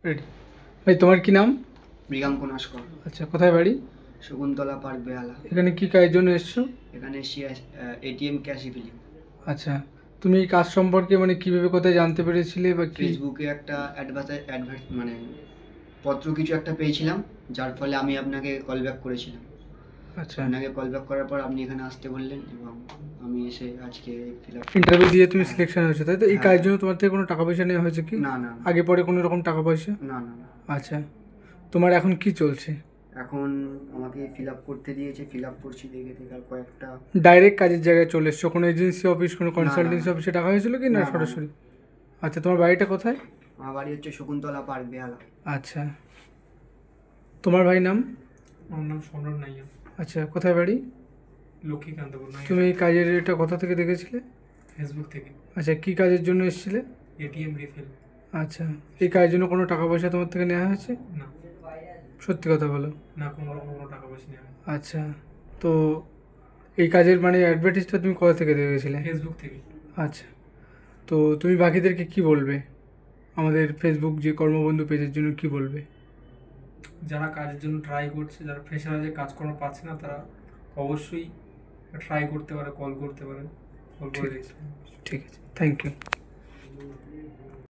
Ready. ভাই তোমার কি নাম? মৃগাঙ্ক নস্কর। আচ্ছা, কোথায় বাড়ি? শকুন্তলা পার্ক, বেহালা। এখানে কি কাজের জন্য এসছো? এখানে এটিএম ক্যাশ রিফিলিং। আচ্ছা, তুমি এই কাজ সম্পর্কে মানে কিভাবে কোথায় জানতে পেরেছিলে বা কি? ফেসবুকে একটা মানে পত্র কিছু একটা পেয়েছিলাম, যার ফলে আমি আপনাকে কল ব্যাক করেছিলাম। আচ্ছা, আপনাকে কল ব্যাক করার পর আপনি এখানে আসতে বললেন এবং আমি এসে আজকে ফিল আপ। ইন্টারভিউ দিয়ে তুমি হ্যাঁ, সিলেকশন হয়েছো তাই তো? এই হ্যাঁ, কাজের হ্যাঁ। জন্য তোমার থেকে কোনো টাকা পয়সা নেওয়া হয়েছে কি? না, না, না। আগে পরে কোনো রকম টাকা পয়সা? না, না, না। আচ্ছা, তোমার এখন কি চলছে? এখন আমাকে ফিল আপ করতে দিয়েছে, ফিল আপ করছি, দেখে দেখে আর কয়েকটা। ডাইরেক্ট কাজের জায়গায় চলে এসছো? কোনো এজেন্সি অফিস, কোনো না, না, কনসালটেন্সি না। অফিসে টাকা হয়েছিল কি না না, না, না। সরাসরি? আচ্ছা, তোমার বাড়িটা কোথায়? আমার বাড়ি হচ্ছে শকুন্তলা পার্ক, বেহালা। আচ্ছা, তোমার ভাই নাম? আমার নাম সম্রাট নাইয়া। আচ্ছা, কোথায় বাড়ি? লক্ষ্মীকান্তপুর নাইয়া। তুমি এই কাজের এটা কোথা থেকে দেখেছিলে? ফেসবুক থেকে। আচ্ছা, কি কাজের জন্য এসেছিলে? ATM refill. আচ্ছা, এই কাজের জন্য কোনো টাকা পয়সা তোমার থেকে নেওয়া হয়েছে? না, সত্যি কথা বলো। না, কোনো রকম কোনো টাকা পয়সা নেই। আচ্ছা, তো এই কাজের মানে অ্যাডভার্টাইজটা তুমি কোথা থেকে দেখেছিলে? ফেসবুক থেকে। আচ্ছা, তো তুমি বাকিদেরকে কি বলবে? আমাদের ফেসবুক যে কর্মবন্ধু পেজের জন্য কি বলবে? যারা কাজের জন্য ট্রাই করছে, যারা ফ্রেশার আছে, কাজকর্ম পাচ্ছে না, তারা অবশ্যই ট্রাই করতে পারে, কল করতে পারে, কল করে ঠিক আছে, দেখতে পারে। ঠিক আছে, থ্যাংক ইউ।